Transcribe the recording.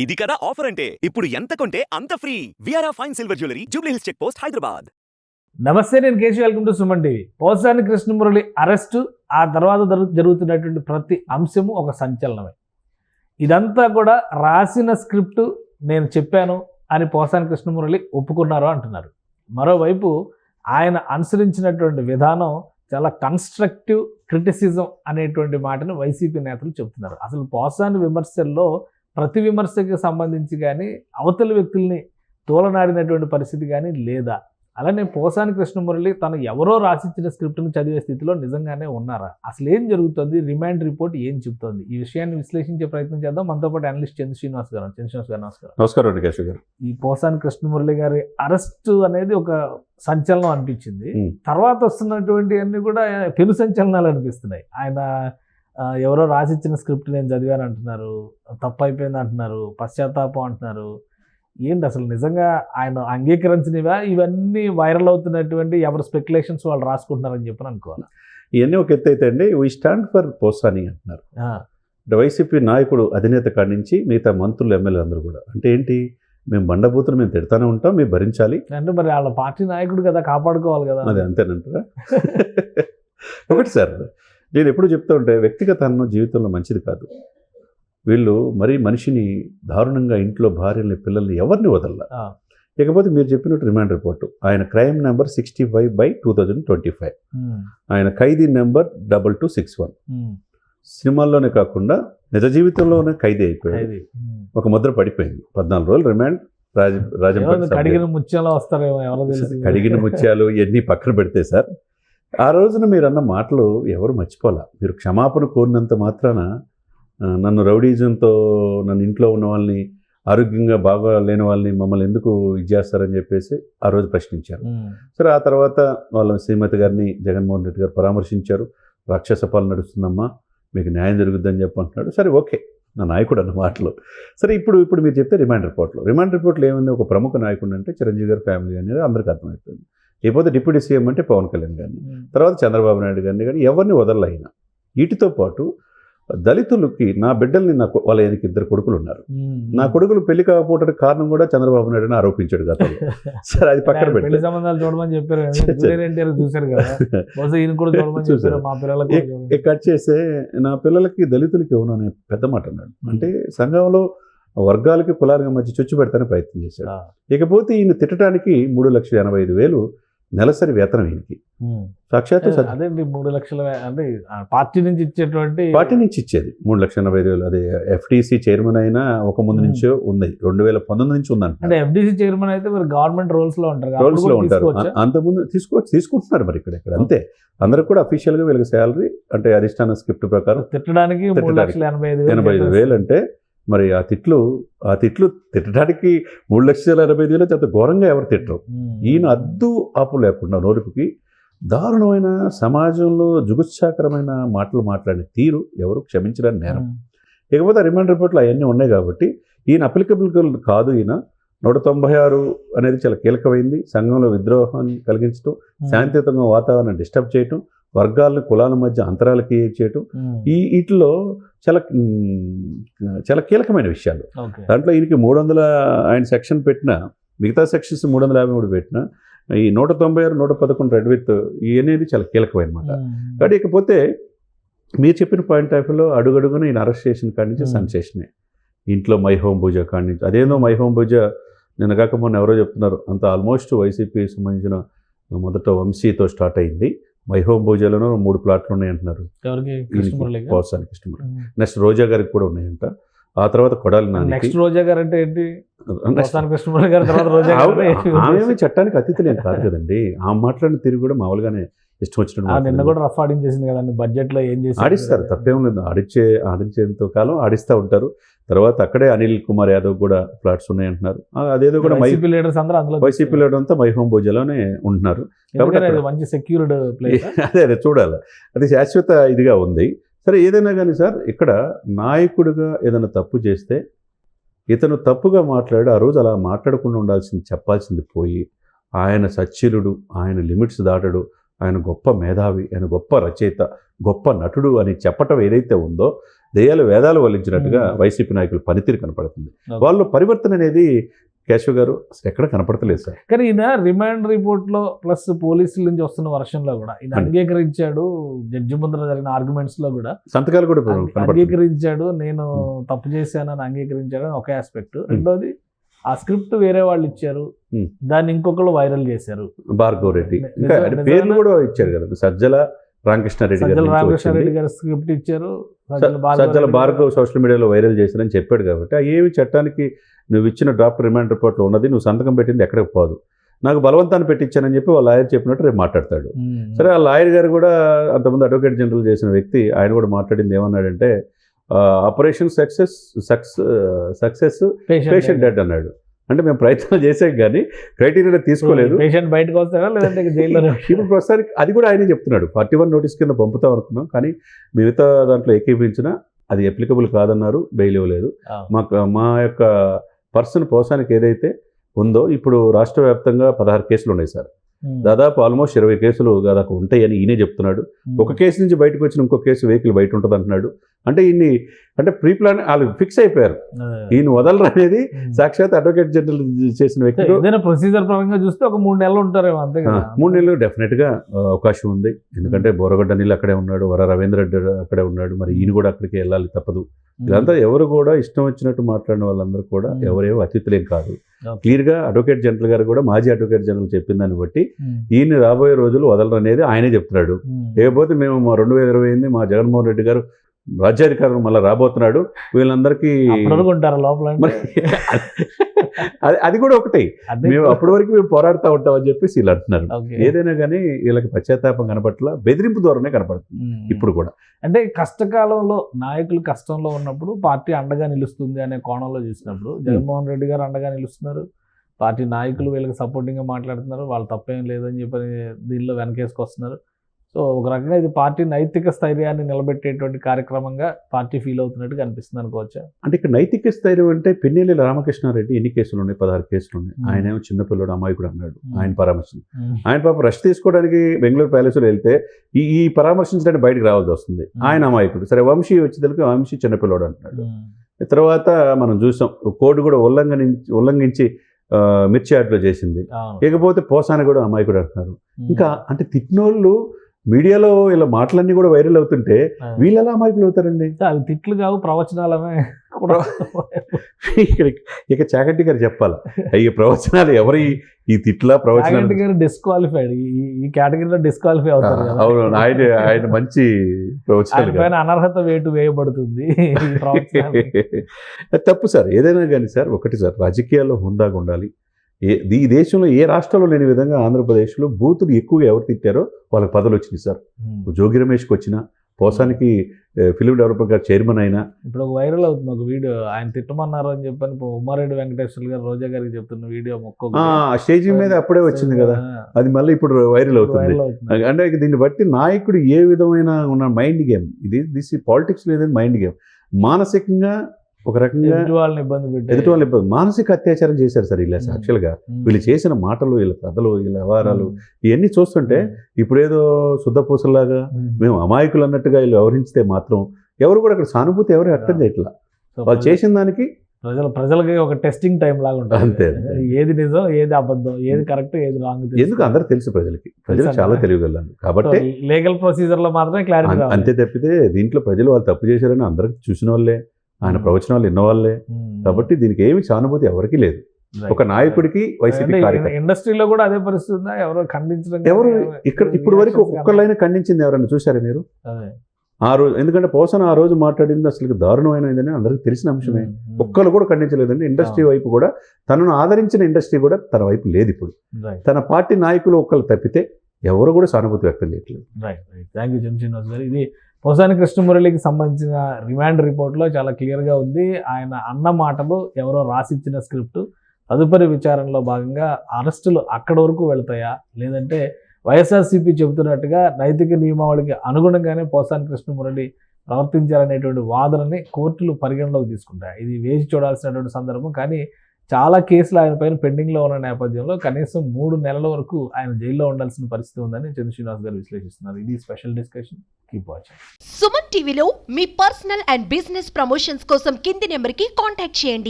ఇది కదా ఆఫర్ అంటే ఇప్పుడు ఎంత కొంటే అంత ఫ్రీ. విఆర్ఆ fine silver jewellery Jubilee Hills check post Hyderabad. నమస్తే, నేను Keshav. Welcome to Suman TV. Posani Krishna Murali arrest, ఆ తర్వాత జరుగుతున్నటువంటి ప్రతి అంశము ఒక సంచలనమే. ఇదంతా కూడా రాసిన స్క్రిప్ట్ నేను చెప్పాను అని పోసాని కృష్ణమురళి ఒప్పుకున్నారు అంటున్నారు. మరోవైపు ఆయన అనుసరించినటువంటి విధానం చాలా కన్స్ట్రక్టివ్ క్రిటిసిజం అనేటువంటి మాటను వైసీపీ నేతలు చెబుతున్నారు. అసలు పోసాని విమర్శల్లో ప్రతి విమర్శకి సంబంధించి కానీ అవతలి వ్యక్తుల్ని తోలనాడినటువంటి పరిస్థితి కానీ లేదా? అలానే పోసాని కృష్ణమురళి తను ఎవరో రాసిచ్చిన స్క్రిప్ట్ని చదివే స్థితిలో నిజంగానే ఉన్నారా? అసలు ఏం జరుగుతుంది? రిమాండ్ రిపోర్ట్ ఏం చెబుతోంది? ఈ విషయాన్ని విశ్లేషించే ప్రయత్నం చేద్దాం. మనతో పాటు అనలిస్ట్ చంద్ర శ్రీనివాస్ గారు. నమస్కారం. నమస్కారం అండి కేశవ్ గారు. ఈ పోసాని కృష్ణమురళి గారి అరెస్టు అనేది ఒక సంచలనం అనిపించింది. తర్వాత వస్తున్నటువంటి అన్ని కూడా పెను సంచలనాలు అనిపిస్తున్నాయి. ఆయన ఎవరో రాసిచ్చిన స్క్రిప్ట్ నేను చదివాను అంటున్నారు, తప్పు అయిపోయింది అంటున్నారు, పశ్చాత్తాపం అంటున్నారు. ఏంటి అసలు నిజంగా ఆయన అంగీకరించినవా? ఇవన్నీ వైరల్ అవుతున్నటువంటి ఎవరు స్పెక్యులేషన్స్ వాళ్ళు రాసుకుంటున్నారని చెప్పని అనుకోవాలి. ఇవన్నీ ఒక ఎత్తు అయితే అండి, వీ స్టాండ్ ఫర్ పోసాని అంటున్నారు. వైసీపీ నాయకుడు అధినేత కాడి నుంచి మిగతా మంత్రులు, ఎమ్మెల్యేలు అందరూ కూడా అంటే ఏంటి, మేము బండబూతులు మేము తిడతానే ఉంటాం, మేము భరించాలి అంటే మరి వాళ్ళ పార్టీ నాయకుడు కదా, కాపాడుకోవాలి కదా. అది అంతేనంటారా? ఒకటి సార్, నేను ఎప్పుడు చెప్తూ ఉంటే వ్యక్తిగత అన్నం జీవితంలో మంచిది కాదు. వీళ్ళు మరీ మనిషిని దారుణంగా ఇంట్లో భార్యల్ని, పిల్లల్ని ఎవరిని వదల. ఇకపోతే మీరు చెప్పినట్టు రిమాండ్ రిపోర్టు, ఆయన క్రైమ్ నెంబర్ 65/2025, ఆయన ఖైదీ నెంబర్ 2261. సినిమాల్లోనే కాకుండా నిజ జీవితంలోనే ఖైదీ అయిపోయాడు. ఒక ముద్ర పడిపోయింది. 14 రోజులు రిమాండ్. కడిగిన ముత్యాలు వస్తారేమో, ఎవరో తెలుసు. కడిగిన ముత్యాలు ఇవన్నీ పక్కన పెడితే సార్, ఆ రోజున మీరు అన్న మాటలు ఎవరు మర్చిపోలే. మీరు క్షమాపణ కోరినంత మాత్రాన నన్ను రౌడీజంతో, నన్ను ఇంట్లో ఉన్న వాళ్ళని, ఆరోగ్యంగా బాగా లేని వాళ్ళని మమ్మల్ని ఎందుకు ఇది చేస్తారని చెప్పేసి ఆ రోజు ప్రశ్నించారు. సరే, ఆ తర్వాత వాళ్ళ శ్రీమతి గారిని జగన్మోహన్ రెడ్డి గారు పరామర్శించారు. రాక్షస పాలన నడుస్తుందమ్మా, మీకు న్యాయం జరుగుద్దని చెప్పి అంటున్నాడు. సరే, ఓకే, నా నాయకుడు అన్న మాటలు. సరే, ఇప్పుడు మీరు చెప్తే రిమాండ్ రిపోర్ట్లో ఏముంది? ఒక ప్రముఖ నాయకుడు అంటే చిరంజీవి గారి ఫ్యామిలీ అనేది అందరికీ అర్థమైపోయింది. లేకపోతే డిప్యూటీ సీఎం అంటే పవన్ కళ్యాణ్ గారిని, తర్వాత చంద్రబాబు నాయుడు గారిని కానీ ఎవరిని వదలైనా. వీటితో పాటు దళితులకి, నా బిడ్డల్ని, నాకు వాళ్ళ 2 కొడుకులు ఉన్నారు, నా కొడుకులు పెళ్లి కాకపోవడానికి కారణం కూడా చంద్రబాబు నాయుడు అని ఆరోపించాడు గతంలో. సరే, అది పక్కన పెట్టి సంబంధాలు చూడమని చెప్పారు చూసారు కదా, కట్ చేస్తే నా పిల్లలకి దళితులకి ఇవ్వను అనే పెద్ద మాట అన్నాడు. అంటే సంఘంలో వర్గాలకి, కులాలకి మధ్య చొచ్చు పెడతానే ప్రయత్నం చేశాడు. ఇకపోతే ఈయన తిట్టడానికి 3,85,000 నెలసరి వేతనం ఈయనకి. సాక్షాత్తు అదే 3 లక్షల అంటే పార్టీ నుంచి ఇచ్చేటువంటి, పార్టీ నుంచి ఇచ్చేది 3,85,000. అదే ఎఫ్టీసీ చైర్మన్ అయినా ఒక ముందు నుంచో ఉంది, 2019 నుంచి ఉందంట. అంటే ఎఫ్టీసీ చైర్మన్ అయితే మరి గవర్నమెంట్ రోల్స్ లో ఉంటారు. అంతకుముందు తీసుకుంటున్నారు మరి ఇక్కడ అంతే. అందరికి కూడా అఫీషియల్గా వీళ్ళకి శాలరీ అంటే అధిష్టాన స్క్రిప్ట్ ప్రకారం తిట్టడానికి 3,85,000 అంటే మరి ఆ తిట్లు తిట్టడానికి 3,85,000 అంత ఘోరంగా ఎవరు తిట్టరు. ఈయన అద్దు ఆపు లేకుండా నోరుపుకి దారుణమైన, సమాజంలో జుగుత్సాకరమైన మాటలు మాట్లాడిన తీరు ఎవరు క్షమించడానికి నేరం. ఇకపోతే రిమాండ్ రిపోర్ట్లో అవన్నీ ఉన్నాయి కాబట్టి ఈయన అప్లికబుల్ కాదు. ఈయన 196 అనేది చాలా కీలకమైంది. సంఘంలో విద్రోహాన్ని కలిగించడం, శాంతియుతంగా వాతావరణం డిస్టర్బ్ చేయటం, వర్గాలను, కులాల మధ్య అంతరాలు క్రియేట్ చేయటం, వీటిలో చాలా కీలకమైన విషయాలు. దాంట్లో ఈయనకి 300 ఆయన సెక్షన్ పెట్టిన, మిగతా సెక్షన్స్ 353 పెట్టిన, ఈ 196, 111 రెడ్ విత్ అనేది చాలా కీలకమైన మాట. కాబట్టి ఇకపోతే మీరు చెప్పిన పాయింట్ ఆఫ్ వ్యూలో అడుగడుగున ఈయన అరెస్ట్ చేసిన కాడి నుంచి సెన్సేషనే. ఇంట్లో మై హోమ్ పూజ కాడి నుంచి, అదేందో మై హోమ్ పూజ నిన్న కాక మొన్న ఎవరో చెప్తున్నారు, అంత ఆల్మోస్ట్ వైసీపీ సంబంధించిన మొదట వంశీతో స్టార్ట్ అయింది. మై హోమ్ పూజలోనూ 3 ప్లాట్లు ఉన్నాయంటున్నారు పోసానికి కృష్ణమురళి. నెక్స్ట్ రోజా గారికి కూడా ఉన్నాయంట. ఆ తర్వాత కొడాలి నాని. నెక్స్ట్ రోజా గారు అంటే ఏంటి? ఆమె చట్టానికి అతిథులేం కాదు కదండి. ఆ మాట్లాడిన తిరిగి కూడా మామూలుగానే ఇష్టం వచ్చినట్టు. నిన్న కూడా రఫ్ ఆడించేసింది కదండి. బడ్జెట్ లో ఏం చేసి ఆడిస్తారు, తప్పేం లేదు. ఆడించేంత కాలం ఆడిస్తూ ఉంటారు. తర్వాత అక్కడే అనిల్ కుమార్ యాదవ్ కూడా ఫ్లాట్స్ ఉన్నాయంటున్నారు. అదేదో కూడా వైసీపీ లీడర్స్ అందరూ అందులో, వైసీపీ లీడర్ అంతా మై హోమ్ భోజలోనే ఉంటున్నారు. మంచి సెక్యూర్డ్ ప్లేస్. అదే చూడాలి, అది శాశ్వత ఇదిగా ఉంది. సరే, ఏదైనా కానీ సార్, ఇక్కడ నాయకుడిగా ఏదైనా తప్పు చేస్తే ఇతను తప్పుగా మాట్లాడి ఆ రోజు అలా మాట్లాడకుండా ఉండాల్సింది, చెప్పాల్సింది పోయి ఆయన సచ్చీలుడు, ఆయన లిమిట్స్ దాటడు, ఆయన గొప్ప మేధావి, ఆయన గొప్ప రచయిత, గొప్ప నటుడు అని చెప్పటం ఏదైతే ఉందో దెయ్యాలు వేదాలు వల్లించినట్టుగా వైసీపీ నాయకుల పనితీరు కనపడుతుంది. వాళ్ళు పరివర్తన అనేది కేశవ్ గారు అసలు ఎక్కడ కనపడతలేదు సార్. కానీ ఈయన రిమాండ్ రిపోర్ట్లో ప్లస్ పోలీసుల నుంచి వస్తున్న వర్షంలో కూడా ఈయన అంగీకరించాడు. జడ్జి ముందర జరిగిన ఆర్గ్యుమెంట్స్ లో కూడా సంతకాలు కూడా అంగీకరించాడు, నేను తప్పు చేశానని అంగీకరించాడు అని ఒక ఆస్పెక్ట్. రెండోది ఆ స్క్రిప్ట్ వేరే వాళ్ళు ఇచ్చారు, దాన్ని ఇంకొకళ్ళు వైరల్ చేశారు. భార్గవ్ రెడ్డి ఇంకా పేర్లు కూడా ఇచ్చారు కదా, సజ్జల రామకృష్ణారెడ్డి గారు స్క్రిప్ట్ ఇచ్చారు, సజ్జల భార్గవ్ సోషల్ మీడియాలో వైరల్ చేశారని చెప్పాడు. కాబట్టి ఆ ఏమి చట్టానికి నువ్వు ఇచ్చిన డ్రాఫ్ట్ రిమాండ్ రిపోర్ట్లో ఉన్నది, నువ్వు సంతకం పెట్టింది ఎక్కడికి పోదు, నాకు బలవంతాన్ని పెట్టించానని చెప్పి వాళ్ళ లాయర్ చెప్పినట్టు రేపు మాట్లాడతాడు. సరే, ఆ లాయర్ గారు కూడా అంతకుముందు అడ్వకేట్ జనరల్ చేసిన వ్యక్తి, ఆయన కూడా మాట్లాడింది ఏమన్నాడంటే ఆపరేషన్ సక్సెస్ పేషెంట్ డెడ్ అన్నాడు. అంటే మేము ప్రయత్నాలు చేసాం కానీ క్రైటీరియా తీసుకోలేదు, పేషెంట్ బయటకు వస్తారా లేదంటే జైల్లో. ఇప్పుడు ప్రస్తుతానికి అది కూడా ఆయనే చెప్తున్నాడు, 41 నోటీస్ కింద పంపుతాం అనుకున్నాం కానీ మిగతా దాంట్లో ఏకీపించినా అది అప్లికబుల్ కాదన్నారు, బెయిల్ ఇవ్వలేదు. మా యొక్క పర్సన్ పోసానికి ఏదైతే ఉందో ఇప్పుడు రాష్ట్ర వ్యాప్తంగా 16 కేసులు ఉన్నాయి సార్. దాదాపు ఆల్మోస్ట్ 20 కేసులు దాదాపు ఉంటాయని ఈయనే చెప్తున్నాడు. ఒక కేసు నుంచి బయటకు వచ్చిన ఇంకో కేసు వెహికల్ బయట ఉంటుంది అంటున్నాడు. అంటే ఈయన్ని అంటే ప్రీ ప్లాన్ వాళ్ళు ఫిక్స్ అయిపోయారు, ఈయన వదలరు అనేది సాక్షాత్ అడ్వకేట్ జనరల్ చేసిన వ్యక్తి. ప్రొసీజర్ పరంగా చూస్తే ఒక 3 నెలలు ఉంటారేమో, అంతే కదా. 3 నెలలు డెఫినెట్గా అవకాశం ఉంది. ఎందుకంటే బోరగడ్డ నీళ్ళు అక్కడే ఉన్నాడు, వర రవీంద్ర రెడ్డి అక్కడే ఉన్నాడు, మరి ఈయన కూడా అక్కడికి వెళ్ళాలి తప్పదు. ఇదంతా ఎవరు కూడా ఇష్టం వచ్చినట్టు మాట్లాడిన వాళ్ళందరూ కూడా ఎవరేమో అతిథులేం కాదు. క్లియర్గా అడ్వకేట్ జనరల్ గారు కూడా, మాజీ అడ్వకేట్ జనరల్ చెప్పిన దాన్ని బట్టి ఈయన రాబోయే రోజులు వదలరు అనేది ఆయనే చెప్తున్నాడు. లేకపోతే మేము మా 2028 మా జగన్మోహన్ రెడ్డి గారు రాజ్యాధికారం మళ్ళీ రాబోతున్నాడు, వీళ్ళందరికీ లోపల అది కూడా ఒకటి, మేము అప్పటి వరకు మేము పోరాడుతూ ఉంటామని చెప్పేసి వీళ్ళు అంటున్నారు. ఏదైనా కానీ వీళ్ళకి పశ్చాత్తాపం కనపట్ల, బెదిరింపు ద్వారానే కనపడుతుంది ఇప్పుడు కూడా. అంటే కష్టకాలంలో నాయకులు కష్టంలో ఉన్నప్పుడు పార్టీ అండగా నిలుస్తుంది అనే కోణంలో చూసినప్పుడు జగన్మోహన్ రెడ్డి గారు అండగా నిలుస్తున్నారు, పార్టీ నాయకులు వీళ్ళకి సపోర్టింగ్గా మాట్లాడుతున్నారు, వాళ్ళు తప్పేం లేదని చెప్పి దీనిలో వెనకేసుకొస్తున్నారు. సో ఒక రకంగా ఇది పార్టీ నైతిక స్థైర్యాన్ని నిలబెట్టేటువంటి కార్యక్రమంగా పార్టీ ఫీల్ అవుతున్నట్టుగా అనిపిస్తుంది అనుకోవచ్చా? అంటే ఇక్కడ నైతిక స్థైర్యం అంటే పెన్నెల్లి రామకృష్ణారెడ్డి ఎన్ని కేసులు ఉన్నాయి? 16 కేసులు ఉన్నాయి. ఆయన ఏమో చిన్నపిల్లడు అమాయకుడు అన్నాడు, ఆయన పరామర్శించి ఆయన పాప రష్ తీసుకోవడానికి బెంగళూరు ప్యాలెస్లో వెళ్తే ఈ పరామర్శించడానికి బయటకు రావాల్సి వస్తుంది. ఆయన అమాయకుడు. సరే, వంశీ వచ్చేసరికి వంశీ చిన్నపిల్లడు అంటున్నాడు. తర్వాత మనం చూసాం కోడ్ కూడా ఉల్లంఘించి మిర్చి యాడ్లో చేసింది. ఇకపోతే పోసాని కూడా అమాయకుడు అంటున్నారు. ఇంకా అంటే తిట్టినోళ్ళు మీడియాలో ఇలా మాటలన్నీ కూడా వైరల్ అవుతుంటే వీళ్ళు ఎలా అమాయకులు అవుతారండి? అది తిట్లు కావు, ప్రవచనాలమే. ఇక చాగంటి గారు చెప్పాలా ఈ ప్రవచనాలు ఎవరి ఈ తిట్ల ప్రవచనాలు గారు డిస్క్వాలిఫైడ్, ఈ కేటగిరీలో డిస్క్వాలిఫై అవుతారు. అవును, ఆయన మంచి ప్రవచనాలు, అనర్హత వేటు వేయబడుతుంది. తప్పు సార్, ఏదైనా కానీ సార్ ఒకటి సార్, రాజకీయాల్లో హుందాగా ఉండాలి. ఈ దేశంలో ఏ రాష్ట్రంలో లేని విధంగా ఆంధ్రప్రదేశ్లో బూతులు ఎక్కువగా ఎవరు తిట్టారో వాళ్ళకి పదవులు వచ్చినాయి సార్. జోగి రమేష్కి వచ్చిన, పోసానికి ఫిలిం డెవలపర్ గారు చైర్మన్ అయినా. ఇప్పుడు ఒక వైరల్ అవుతుంది ఒక వీడియో, ఆయన తిట్టమన్నారు అని చెప్పని ఉమ్మారెడ్డి వెంకటేశ్వర గారు రోజా గారికి చెప్తున్న వీడియో స్టేజ్ మీద అప్పుడే వచ్చింది కదా, అది మళ్ళీ ఇప్పుడు వైరల్ అవుతుంది. అంటే దీన్ని బట్టి నాయకుడు ఏ విధమైన ఉన్న మైండ్ గేమ్ దిస్ పాలిటిక్స్ లేదని మైండ్ గేమ్, మానసికంగా ఒక రకంగా ఎదుటి వాళ్ళని ఇబ్బంది, మానసిక అత్యాచారం చేశారు సార్ వీళ్ళు. యాక్చువల్గా వీళ్ళు చేసిన మాటలు, వీళ్ళ కథలు, వీళ్ళ వ్యవహారాలు ఇవన్నీ చూస్తుంటే ఇప్పుడేదో శుద్ధపూసలాగా మేము అమాయకులు అన్నట్టుగా వీళ్ళు వ్యవహరిస్తే మాత్రం ఎవరు కూడా అక్కడ సానుభూతి ఎవరు వ్యక్తం చేయట్లా. వాళ్ళు చేసిన దానికి ప్రజలకి ఒక టెస్టింగ్ టైం లాగా ఉంటుంది. అంతే, ఏది నిజం, ఏది అబద్ధం, ఏది కరెక్ట్, ఏది రాంగ్, ఎందుకు అందరూ తెలుసు ప్రజలు చాలా తెలియగలరు కాబట్టి లీగల్ ప్రొసీజర్ లో మాత్రమే క్లారిటీ అంతే తప్పితే దీంట్లో ప్రజలు వాళ్ళు తప్పు చేశారని అందరికి చూసిన వాళ్ళే, ఆయన ప్రవచనాలు విన్నవాళ్ళే. కాబట్టి దీనికి ఏమి సానుభూతి ఎవరికి లేదు. ఒక నాయకుడికి వైసీపీ ఇండస్ట్రీలో కూడా అదే పరిస్థితి ఉందా? ఎవరు ఖండించడం, ఎవరు ఇక్కడ ఇప్పుడు వరకు ఒక్కళ్ళైనా ఖండించింది ఎవరైనా చూసారా మీరు? ఆ రోజు ఎందుకంటే పోసన ఆ రోజు మాట్లాడింది అసలు దారుణమైనదని అందరికీ తెలిసిన అంశమే. ఒక్కరు కూడా ఖండించలేదండి. ఇండస్ట్రీ వైపు కూడా తనను ఆదరించిన ఇండస్ట్రీ కూడా తన వైపు లేదు. ఇప్పుడు తన పార్టీ నాయకులు ఒక్కరు తప్పితే ఎవరు కూడా సానుభూతి వ్యక్తం చేయట్లేదు. థ్యాంక్ యూ శ్రీనివాస్ గారు. ఇది పోసాని కృష్ణమురళికి సంబంధించిన రిమాండ్ రిపోర్ట్లో చాలా క్లియర్గా ఉంది. ఆయన అన్న మాటలు ఎవరో రాసిచ్చిన స్క్రిప్ట్, తదుపరి విచారణలో భాగంగా అరెస్టులు అక్కడి వరకు వెళ్తాయా, లేదంటే వైఎస్ఆర్సీపీ చెబుతున్నట్టుగా నైతిక నియమావళికి అనుగుణంగానే పోసాని కృష్ణమురళి ప్రవర్తించాలనేటువంటి వాదనని కోర్టులు పరిగణలోకి తీసుకుంటాయి. ఇది వేచి చూడాల్సినటువంటి సందర్భం. కానీ చాలా కేసులు ఆయన పైన పెండింగ్లో ఉన్న నేపథ్యంలో కనీసం 3 నెలల వరకు ఆయన జైల్లో ఉండాల్సిన పరిస్థితి ఉందని చంద్ర శ్రీనివాస్ గారు విశ్లేషిస్తున్నారు. ఇది special discussion. Keep watching. Suman టీవీలో మీ పర్సనల్ అండ్ బిజినెస్ ప్రమోషన్స్ కోసం కింది నెంబర్కి కాంటాక్ట్ చేయండి.